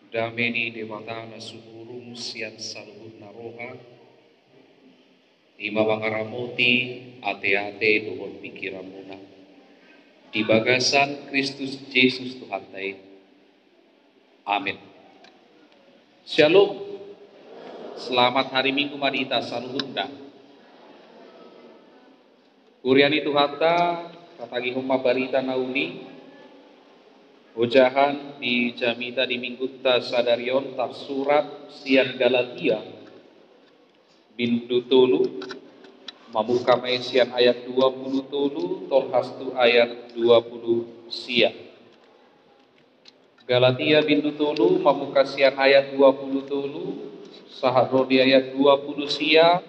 Dameni dewata na suburung sian saluhut naroha Ima wangaramoti ate-ate dohon pikiramuna di bagasan Kristus Yesus Tuhan tai. Amin. Shalom. Selamat hari Minggu Madita saluhunda. Kuriani Tuhata katagi homa barita nauli Ujahan di jamita di mingguta sadarion tar surat sian Galatia bintu tolu mamuka sian ayat 20 tolu tolhastu ayat 20 sia. Galatia bintu tolu mamuka sian ayat 20 tolu sahat di ayat 20 sia.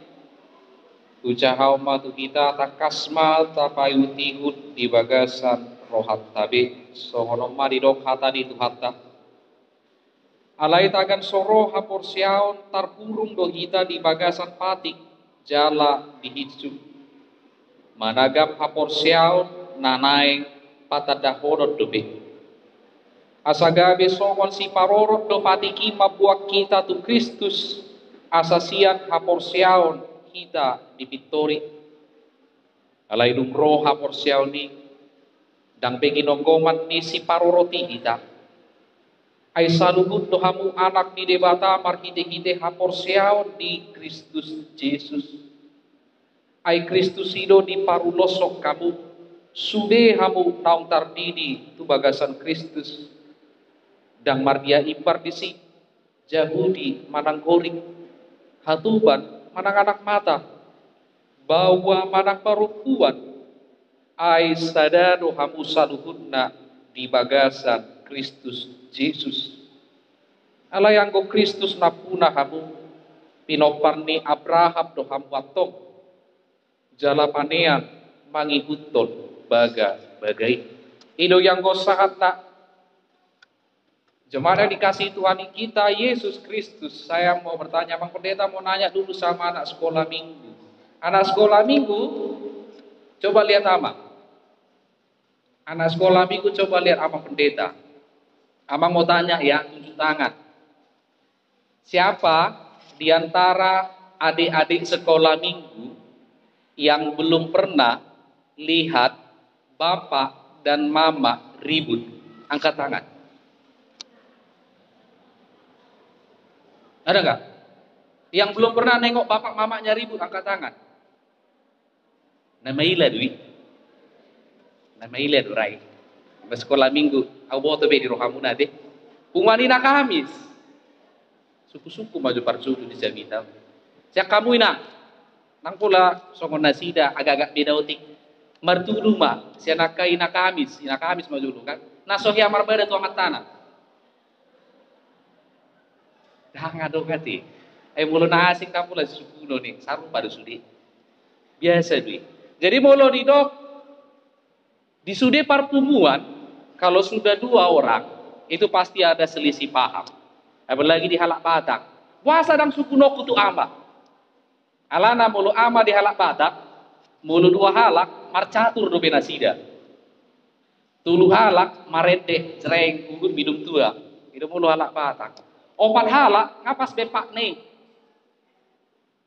Ujahau matu kita takasma tapayutihut di bagasan rohat tabe songono maridok hata di tuhata alai tagan soro hapor siaon tarpurung do kita di bagasan patik jala di hicu managap hapor siaon nanaeng patadahorot dobe asagabe songon si parorot do patiki mabuak kita tu Kristus asasian hapor siaon kita di Victori alai lumro hapor siaon ni dang peginonggoman ni si paroroti kita ay saluhut do hamu anak ni debata markite-kite hapor siaon di Kristus Yesus ay Kristus ido di parulosok kamu sude hamu naung tardidi tu bagasan Kristus dang mardia ipar disi Yahudi manang goring hatuban manang anak mata bawa manang perempuan ai sadado hamu saluhutna di bagasan Kristus Yesus. Alayanggo Kristus napuna hamu pinoparni Abraham do hamu atong jalapanean mangihuton bagai. Ido yanggo sahat tak jemaat dikasih Tuhan kita Yesus Kristus. Saya mau bertanya, Bang Pendeta mau nanya dulu sama anak sekolah minggu. Anak sekolah minggu coba lihat ama. Anak sekolah minggu coba lihat ama pendeta. Ama mau tanya ya, tunjuk tangan. Siapa di antara adik-adik sekolah minggu yang belum pernah lihat bapak dan mama ribut? Angkat tangan. Ada nggak? Yang belum pernah nengok bapak mamanya ribut, angkat tangan. Nama ila duit. Nama ilet urai sekolah minggu au boto be di rohamuna deh pungwani na Kamis suku-suku maju parsudu di jamita siak kamu ina nang pula songon nasida agak-agak beda otik martu rumah sianaka ina Kamis maju dulu kan nasohya marbada tu amat tanah dah ngado kati mulun asing kamu lah suku no nih saru pada sudi biasa duit jadi molo di dok di sude pertemuan, kalau sudah dua orang, itu pasti ada selisih paham. Apalagi di halak Batak. Puasa dan suku noku tu ama. Alana mulu ama di halak Batak, mulu dua halak, marcatur do benasida. Tulu halak, marete, cereng, gugut, minum tua. Itu mulu halak Batak. Opat halak, ngapas bepak nih.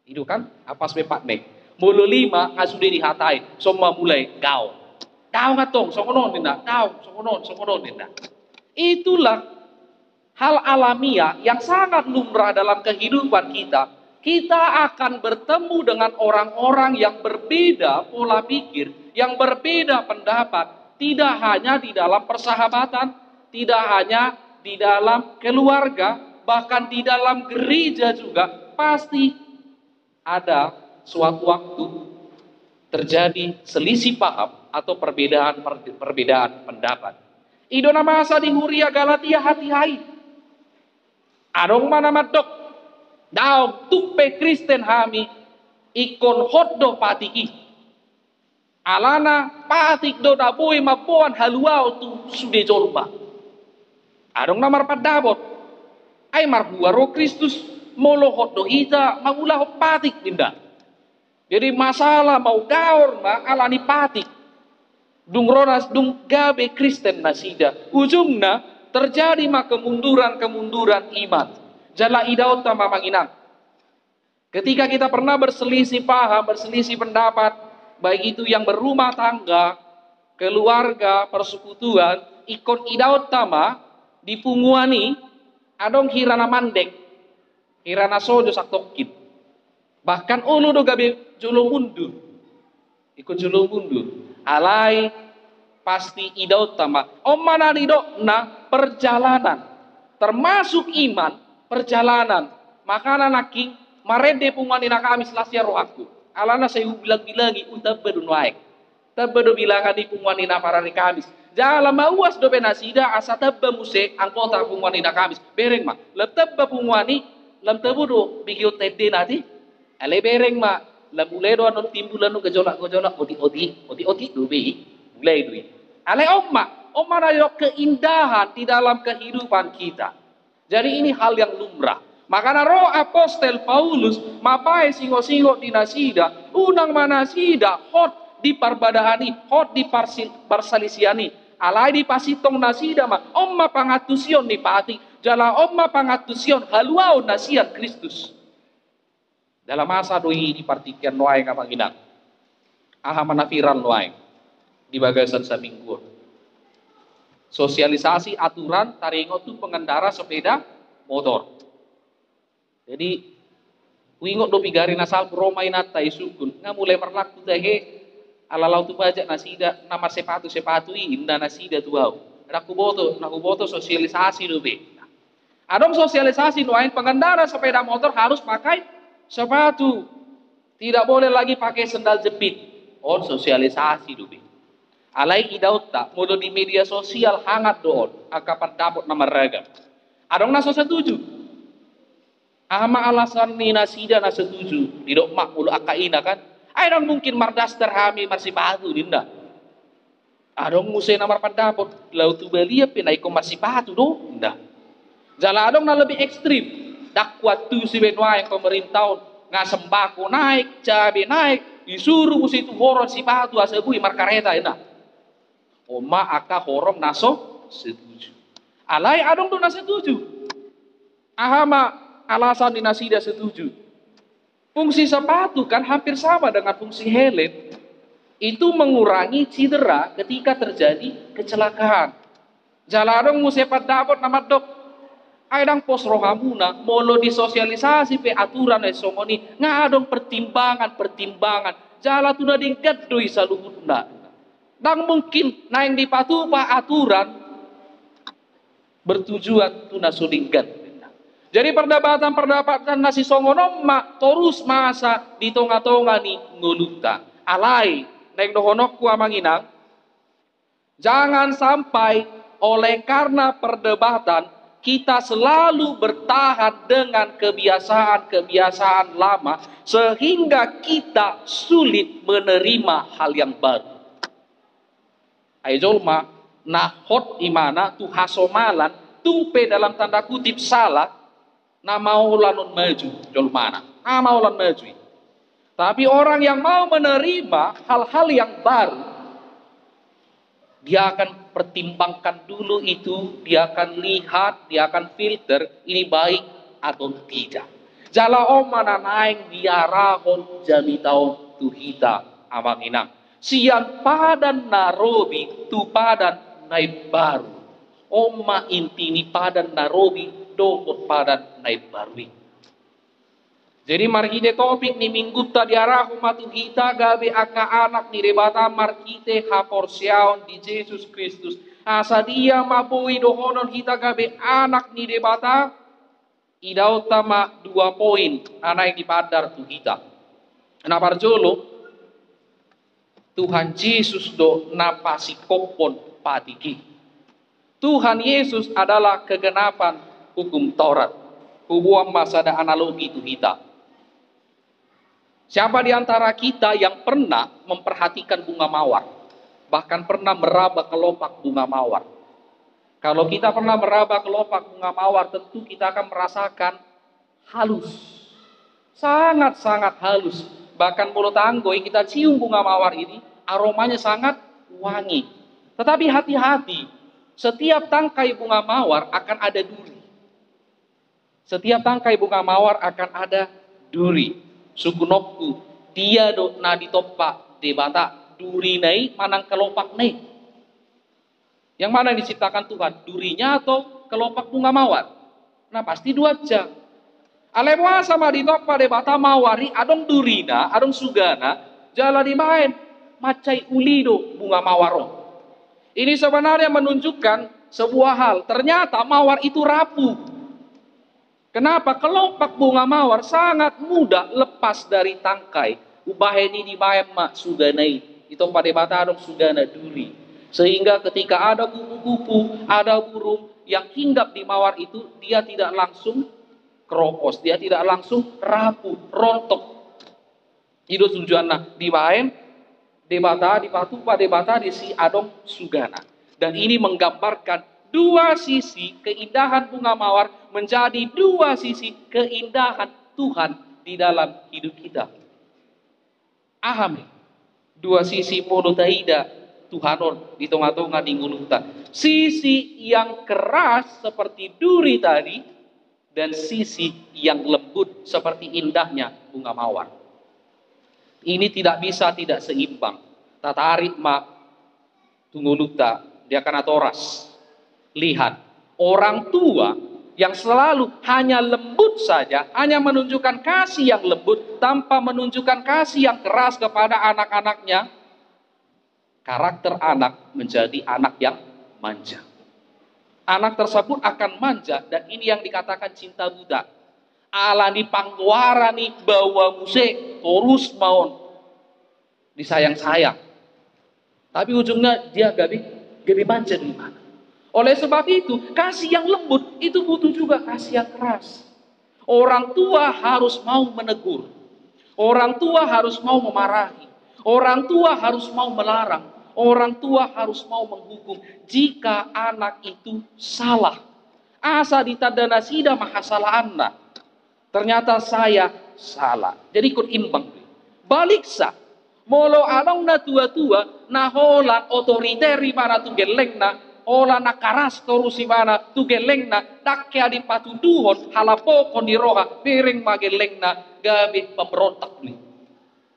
Itu kan, ngapas bepak nih. Mulu lima, ngasude dihatain. Semua mulai gaul. Kau ngatong, songonon dinda, kau songonon dinda. Itulah hal alamiah yang sangat lumrah dalam kehidupan kita. Kita akan bertemu dengan orang-orang yang berbeda pola pikir, yang berbeda pendapat. Tidak hanya di dalam persahabatan, tidak hanya di dalam keluarga, bahkan di dalam gereja juga pasti ada suatu waktu terjadi selisih paham atau perbedaan pendapat. Idona masa di Huria Galatia hati-hai. Adong mana madok. Daom tupe Kristen hami ikon hotdo patiki. Alana patik do daboi mabuan haluau tu sude jorba. Adong namar padabot. Ay marhuaro Kristus molo hotdo ita magulah patik dinda. Jadi masalah mau gaur ma alani patik. Dung ronas dung gabe Kristen nasida. Ujungna terjadi mah kemunduran iman. Jala idaut tama manginang. Ketika kita pernah berselisih paham, berselisih pendapat, baik itu yang berumah tangga, keluarga, persekutuan, ikon idaut tama dipunguani, adong hirana mandek, hirana sojo saktokit. Bahkan ulu do gabe julung mundur, ikut julung mundur. Alai pasti idaut tama. Omana idaut na perjalanan, termasuk iman perjalanan. Makana naking marede punganina kami selasya rohaku. Alana saya bilang-bilangi utabadu naik. Tabado bilangan di punganina para kamis. Jala mauas do benasida asa tabba muse angkota punganina kamis. Bereng ma. Lem tabba pungwani lam tabudo bigio tede nati. Ale bereng ma. Lam mulai do anon timbulan no gejolak-gejolak oti do be. Mulai do. Ale omma na keindahan di dalam kehidupan kita. Jadi ini hal yang lumrah. Makanya roh apostel Paulus mapai singo-singo di nasida, unang manasida hot di parbadahani, hot di parsalisiani, alai di pasitong nasida ma, omma pangatusion ni pati, jala omma pangatusion haluao nasian Kristus. Dalam masa doi di partikian noai kapanginang, aha manafiran noai di bagasan sa minggu. Sosialisasi aturan taringo tu pengendara sepeda motor. Jadi wingot do pigari nasal romai nata isukun nga mulai merlaku tahe alalau tu bajak nasida nama sepatu inda nasida tu bau naku boto sosialisasi do be. Adong sosialisasi doain pengendara sepeda motor harus pakai sepatu, tidak boleh lagi pakai sendal jepit. On sosialisasi do be. Alai idaut tak mulu di media sosial hangat doon akapan dapat nama ragam. Adong naso setuju. Ama alasan ni nasida na setuju, didok mak mulu akaina kan. Ay mungkin mardaster hami masih patu dinda. Adong musay na marpadapot, lau tu belia pinay ko masih patu do, dinda. Jala adong na lebih ekstrim. Dakwat tu si benwa yang pemerintah nga sembako naik, cabai naik, disuruh musi tu horon si patu asebui markareta ina. Oma aka horom naso setuju. Alai adong do na setuju. Ahama alasan dinasida setuju. Fungsi sepatu kan hampir sama dengan fungsi helm. Itu mengurangi cedera ketika terjadi kecelakaan. Jalarong musepat dapat nama dok. Aidang pos rohamuna molo disosialisasi pe aturan esomoni ngadong pertimbangan. Jala tuna dingkat doi saluhutna. Dan mungkin naing dipatu pa aturan bertujuan tuna sudingkat. Jadi perdebatan nasi songonom terus masa di tonga-tonga ni nguluta. Alai naik dohonok ku amanginang. Jangan sampai oleh karena perdebatan kita selalu bertahan dengan kebiasaan-kebiasaan lama sehingga kita sulit menerima hal yang baru. Aizolma nahot imana tu hasomalan tumpe dalam tanda kutip salah. Nama ulanun maju, jolmana. Nama ulan maju. Tapi orang yang mau menerima hal-hal yang baru, dia akan pertimbangkan dulu itu, dia akan lihat, dia akan filter ini baik atau tidak. Jala omana naing diarahon jami taon tuhita amanginang. Sian padan narobi tu padan naik baru. Oma intini padan narobi dokot padan naik barwi. Jadi markite topik ni minggu tadi arah matu kita gabe aka anak ni debata markite haporsiaon di Yesus Kristus. Asa dia mabui dohonon kita gabe anak ni debata ida utama 2 poin anak yang dipadar tu kita. Kenapa jolo Tuhan Yesus do napasi kopon patiki. Tuhan Yesus adalah kegenapan hukum Taurat. Kubuang masa ada analogi itu kita. Siapa di antara kita yang pernah memperhatikan bunga mawar? Bahkan pernah meraba kelopak bunga mawar. Kalau kita pernah meraba kelopak bunga mawar, tentu kita akan merasakan halus. Sangat-sangat halus. Bahkan mulut anggoy kita cium bunga mawar ini, aromanya sangat wangi. Tetapi hati-hati. Setiap tangkai bunga mawar akan ada duri. Setiap tangkai bunga mawar akan ada duri. Suku nokku, dia na ditopak debata duri nai manang kelopak nai. Yang mana yang diciptakan Tuhan? Durinya atau kelopak bunga mawar? Nah pasti dua jam. Alewa sama ditopak debata mawari adong durina, adong sugana, jala dimain macai ulido bunga mawaro. Ini sebenarnya menunjukkan sebuah hal. Ternyata mawar itu rapuh. Kenapa? Kelopak bunga mawar sangat mudah lepas dari tangkai. Ubaheni di bayam mak suganai. Itu pada batadong sugana duri. Sehingga ketika ada kupu-kupu, ada burung yang hinggap di mawar itu, dia tidak langsung keropos. Dia tidak langsung rapuh, rontok. Itu tujuannya di bayam. Debata di batu pada debata di si adong sugana. Dan ini menggambarkan dua sisi keindahan bunga mawar menjadi dua sisi keindahan Tuhan di dalam hidup kita. Aham. Dua sisi monotaida Tuhanon di tengah-tengah di nguluta. Sisi yang keras seperti duri tadi dan sisi yang lembut seperti indahnya bunga mawar. Ini tidak bisa tidak seimbang. Tatarik mak tunguluta dia akan atoras. Lihat, orang tua yang selalu hanya lembut saja, hanya menunjukkan kasih yang lembut tanpa menunjukkan kasih yang keras kepada anak-anaknya. Karakter anak menjadi anak yang manja. Anak tersebut akan manja dan ini yang dikatakan cinta budak. Alani pangguara nih bawa musik terus maun disayang-sayang. Tapi ujungnya dia gabi manja di mana. Oleh sebab itu, kasih yang lembut itu butuh juga kasih yang keras. Orang tua harus mau menegur. Orang tua harus mau memarahi. Orang tua harus mau melarang. Orang tua harus mau menghukum jika anak itu salah. Asa ditadana sida maha salah anak. Ternyata saya salah. Jadi ikut imbang. Balik sah. Molo anong na tua-tua na holan otoriteri mana tu geleng na holan na karas torusi mana tu geleng na dakya di patuduhon halapokon di roha piring mageleng na gabi pemberontak nih.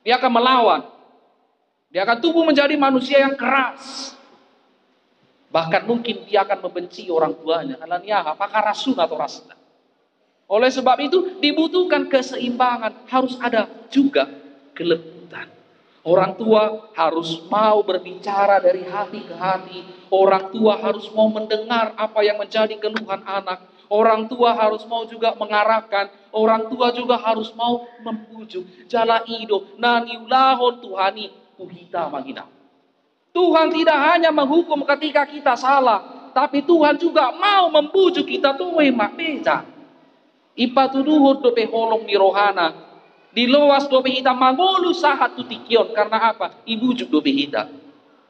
Dia akan melawan. Dia akan tumbuh menjadi manusia yang keras. Bahkan mungkin dia akan membenci orang tuanya. Alanya apakah rasun atau rasna. Oleh sebab itu dibutuhkan keseimbangan. Harus ada juga kelembutan. Orang tua harus mau berbicara dari hati ke hati. Orang tua harus mau mendengar apa yang menjadi keluhan anak. Orang tua harus mau juga mengarahkan. Orang tua juga harus mau membujuk. Jala ido nani ulahon Tuhani uhita magina. Tuhan tidak hanya menghukum ketika kita salah. Tapi Tuhan juga mau membujuk kita tuh mak beca. Ipatuduhod dope holong ni rohana. Diloas dope hita mangolu sahat tutikion. Karena apa? Ibujuk dope hita.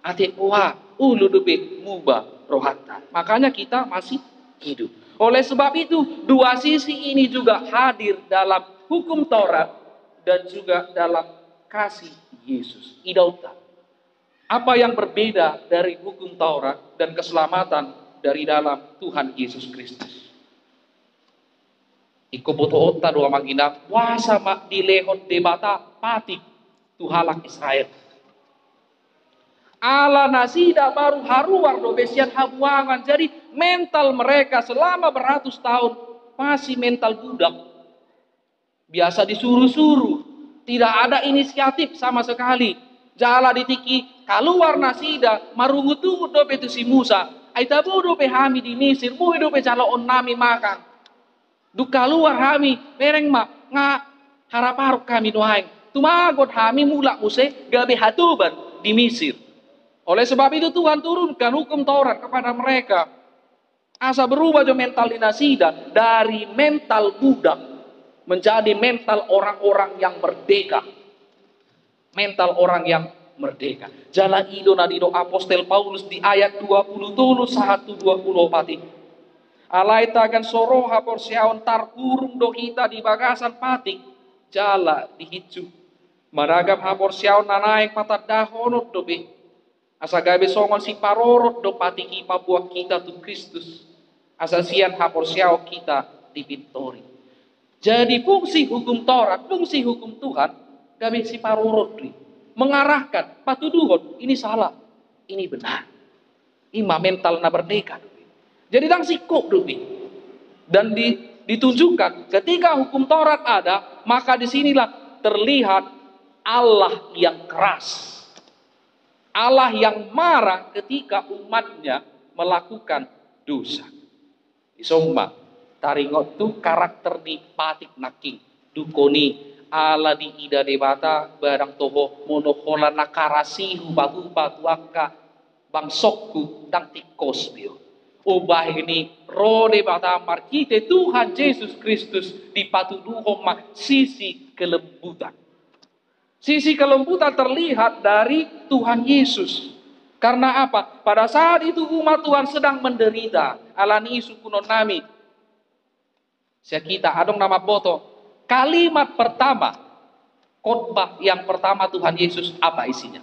Ate wah ulu dope mubah rohata. Makanya kita masih hidup. Oleh sebab itu dua sisi ini juga hadir dalam hukum Taurat. Dan juga dalam kasih Yesus. Idauta. Apa yang berbeda dari hukum Taurat dan keselamatan dari dalam Tuhan Yesus Kristus? Iko boto otta dua magina wasa mak dilehot debata patik tuhalak Israel. Ala nasida baru haruar do besian habuangan. Jadi mental mereka selama beratus tahun masih mental budak. Biasa disuruh-suruh. Tidak ada inisiatif sama sekali. Jala ditiki keluar nasida marungu-tungu do betu si Musa. Aitabu do pe hami di Mesir. Mu do pe calo on nami makan. Duka luar kami, pereng mak, harap-harap kami nuhaing. Tumagot kami mulak muse gabe hatuban di Mesir. Oleh sebab itu Tuhan turunkan hukum Taurat kepada mereka. Asa berubah jo mental dinasida dari mental budak menjadi mental orang-orang yang merdeka. Mental orang yang merdeka. Jala ido nadido apostel Paulus di ayat 20 tulus 124. Alai tagan soroha porsiaon tar kurung do kita di bagasan patik jala dihicu maragam hapor siaon nanaik patad dahonot dobe Asa gabe songon si parorot do patiki pabuak kita tu Kristus. Asa sian hapor siao kita di Victory. Jadi fungsi hukum Taurat, fungsi hukum Tuhan, gabe si parorot mengarahkan patuduhon ini salah, ini benar. Ima mental na berdeka. Jadi dang sikuk dupi. Dan ditunjukkan ketika hukum Taurat ada, maka disinilah terlihat Allah yang keras. Allah yang marah ketika umatnya melakukan dosa. Isomma, taringot tu karakter di patik naking. Dukoni ala di ida debata barang toho monokola nakarasi huba-huba tuaka bangsokku dang tikos bio. Ubah ini rode bata markite Tuhan Yesus Kristus dipatuduhom sisi kelembutan. Sisi kelembutan terlihat dari Tuhan Yesus. Karena apa? Pada saat itu umat Tuhan sedang menderita. Alani isu kunon nami. Kita adong nama boto. Kalimat pertama. Khotbah yang pertama Tuhan Yesus apa isinya?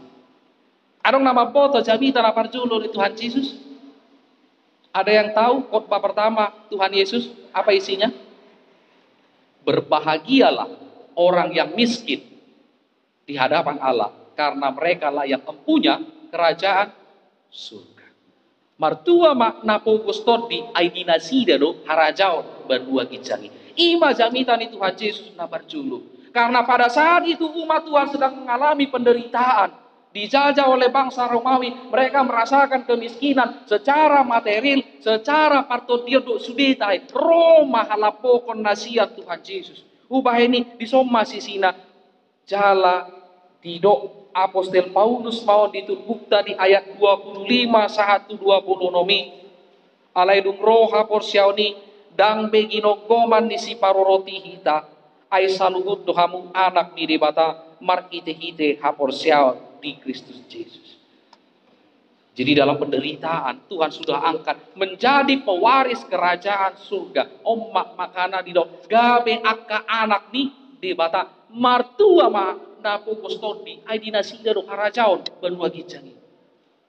Adong nama boto jamita lapar julo di Tuhan Yesus. Ada yang tahu khotbah pertama Tuhan Yesus apa isinya? Berbahagialah orang yang miskin di hadapan Allah, karena mereka lah yang mempunyai kerajaan surga. Martua makna pokostot di aidinasida do harajao berdua kicangi. Ima jamitan itu Tuhan Yesus na berjulu. Karena pada saat itu umat Tuhan sedang mengalami penderitaan. Dijajah oleh bangsa Romawi, mereka merasakan kemiskinan secara material, secara partodiodo sudetai. Roma halapokon nasihat Tuhan Yesus. Ubah ini disoma sisina jala tidak Apostel Paulus mau diturbukta di ayat 25 120 nomi. Alaidung roh hapor siauni dang beginogoman di si paroroti hita. Ay saluhut dohamu anak di debata markite hite hapor siaun di Kristus Yesus. Jadi dalam penderitaan Tuhan sudah angkat menjadi pewaris kerajaan surga. Omak makana di dok gabe akka anak ni debata martua ma napo kostodi aidinasida do karajaon benua gijangi.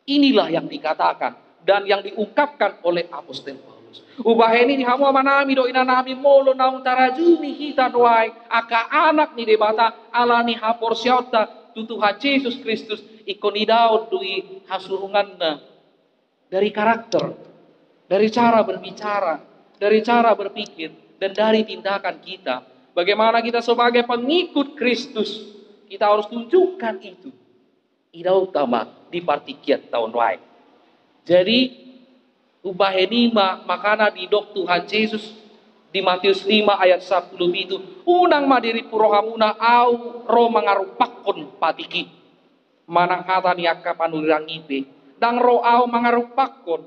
Inilah yang dikatakan dan yang diungkapkan oleh Apostel Paulus. Ubah ini di hamu manami do inanami molo naung tarajumi kita doai aka anak ni debata alani hapor siauta Tuhan Yesus Kristus ikoni daud dui hasurunganna dari karakter, dari cara berbicara, dari cara berpikir, dan dari tindakan kita. Bagaimana kita sebagai pengikut Kristus, kita harus tunjukkan itu. Ida utama di partikiat tahun lain. Jadi ubah ini makana di dok Tuhan Yesus di Matius 5 ayat 10 itu unang madiri purohamuna au ro mangarupakon patiki manang hata niaka panurang ipe dang ro au mangarupakon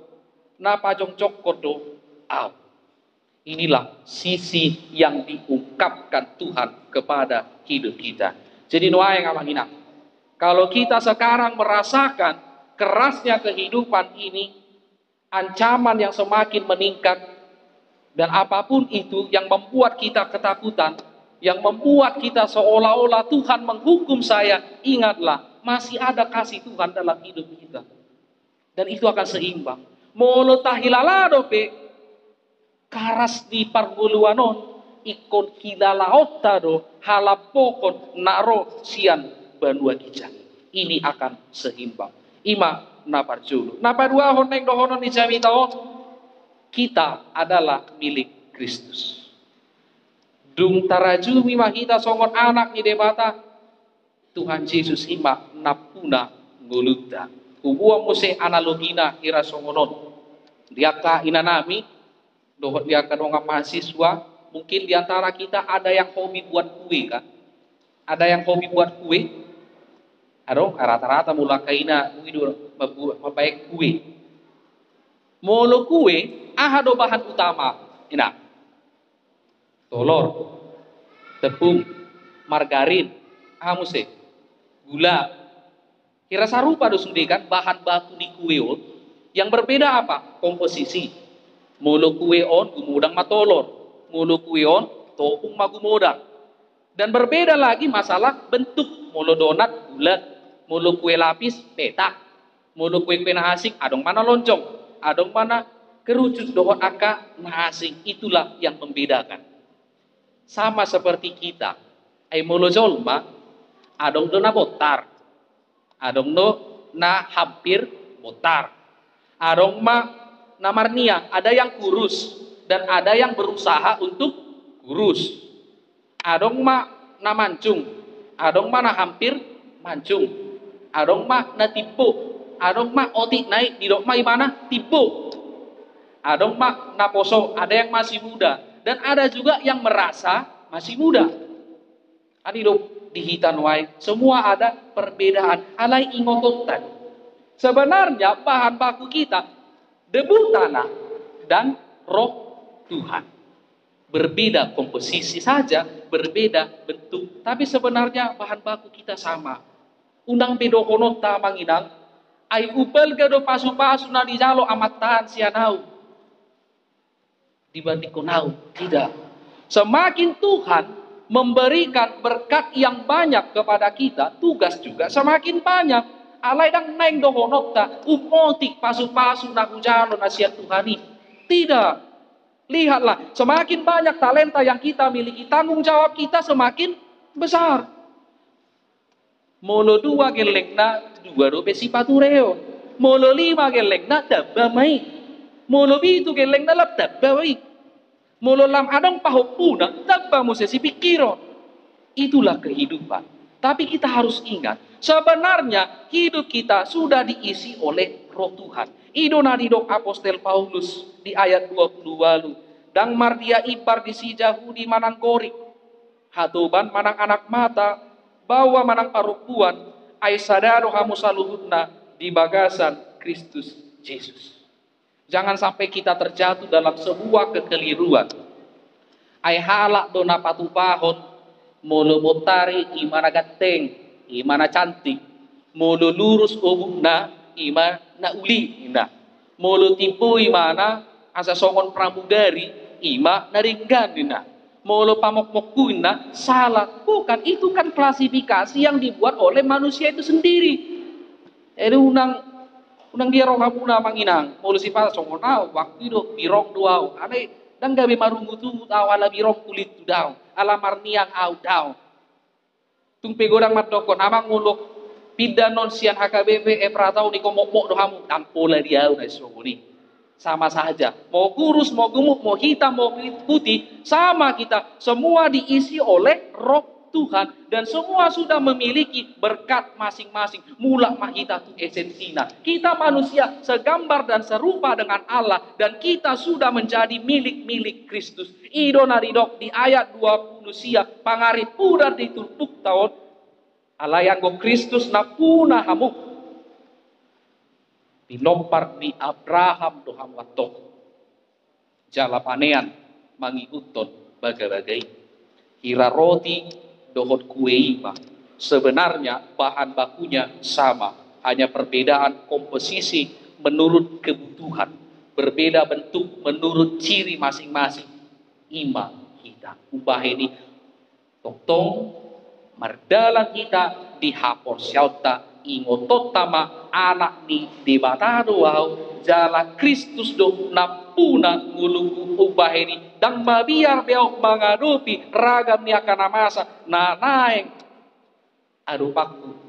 na pajong cokodo au. Inilah sisi yang diungkapkan Tuhan kepada hidup kita. Jadi noai ngamangina, kalau kita sekarang merasakan kerasnya kehidupan ini, ancaman yang semakin meningkat, dan apapun itu yang membuat kita ketakutan, yang membuat kita seolah-olah Tuhan menghukum saya, ingatlah masih ada kasih Tuhan dalam hidup kita. Dan itu akan seimbang. Molo tahilalado pe karas di parguluanon ikon kilalaotado halapokon naro sian banua kijang. Ini akan seimbang. Ima naparjulu. Napadua honeng dohonon di jamitaon. Kita adalah milik Kristus. Dung taraju mimah kita songon anak ni debata Tuhan Yesus ima napuna nguluta. Ubuang muse analogina ira songonon. Diaka inanami dohot diaka donga mahasiswa, mungkin diantara kita ada yang hobi buat kue kan? Ada yang hobi buat kue? Ado rata-rata mula kaina uidur mabaik kue. Molo kue ahado bahan utama ina telur, tepung, margarin, amuse, gula. Kira sarupa do sude kan bahan baku di kue on. Yang berbeda apa? Komposisi. Molo kue on gumudang matolor, molo kue on topung magumodang. Dan berbeda lagi masalah bentuk. Molo donat gula, molo kue lapis petak. Mulu kue-kue na asing, adong mana loncong, adong mana kerucut dohon aka na asing. Itulah yang membedakan. Sama seperti kita. Ay mulu jolma, adong do na botar, adong do na hampir botar, adong ma na marnia, ada yang kurus dan ada yang berusaha untuk kurus. Adong ma na mancung, adong ma na hampir mancung, adong ma na tipu, adong ma otik naik, di dok ma imana tipu, adong ma na poso, ada yang masih muda dan ada juga yang merasa masih muda. Adi dok di hitan wai, semua ada perbedaan. Alai ingototan. Sebenarnya bahan baku kita debu tanah dan roh Tuhan. Berbeda komposisi saja, berbeda bentuk, tapi sebenarnya bahan baku kita sama. Undang bedo konota manginang, ai upel gado pasu-pasu na dijalo amatan sianau. Dibanding konau, tidak. Semakin Tuhan memberikan berkat yang banyak kepada kita, tugas juga semakin banyak. Alai dang neng dohonota, umotik pasu-pasu na kujalo na siat Tuhani. Tidak. Lihatlah, semakin banyak talenta yang kita miliki, tanggung jawab kita semakin besar. Molo 2 geleng na 2 dope sipatureo. Molo 5 geleng na dabba mai. Molo 7 geleng na lap dabba mai. Molo lam adang pahopuna dabba mo si pikiro. Itulah kehidupan. Tapi kita harus ingat, sebenarnya hidup kita sudah diisi oleh Roh Tuhan. Idona didok Apostel Paulus di ayat 22. Dang mardia ipar di si Jahudi manang korik. Hatuban manang anak mata, bawa manang parupuan, ay sadaro hamu saluhutna di bagasan Kristus Yesus. Jangan sampai kita terjatuh dalam sebuah kekeliruan. Ay halak dona patupahon, molo botari imana gateng, imana cantik, molo lurus obukna, ima na uli, ina. Molo tipu imana asa songon pramugari, ima naringgan, ina. Molo pamok-mokku, ina, salah. Bukan, itu kan klasifikasi yang dibuat oleh manusia itu sendiri. Jadi unang dia roh kamu na manginang, molo sifat songon au, waktu itu birong duau, aneh, dan gabi marungu tu tahu ala birong kulit tu daw, ala marniang au daw. Tung pegodang matdokon, amang nguluk pindah non sian HKBP pratau ni komok-mok dohamu, tampola dia na sogoni. Sama saja, mau kurus, mau gemuk, mau hitam, mau putih, sama kita. Semua diisi oleh Roh Tuhan dan semua sudah memiliki berkat masing-masing. Mula mahita tu esensinya. Kita manusia segambar dan serupa dengan Allah dan kita sudah menjadi milik-milik Kristus. Idona ridok di ayat 20 sia pangarip udah ditulpuk tahun alayanggo Kristus na punah hamuk. Dinompar di Abraham doham watok. Jala panean mangikuton bagai-bagai. Hira roti dohot kueima. Sebenarnya bahan bakunya sama. Hanya perbedaan komposisi menurut kebutuhan. Berbeda bentuk menurut ciri masing-masing. Ima kita. Ubah ini. Tong mardalan kita dihapor syauta. Ingotot tama anak ni debatado wow jala Kristus do napuna nguluku ubah ini dang mabiar beok mengadupi ragam ni akan masa na naeng aduh paku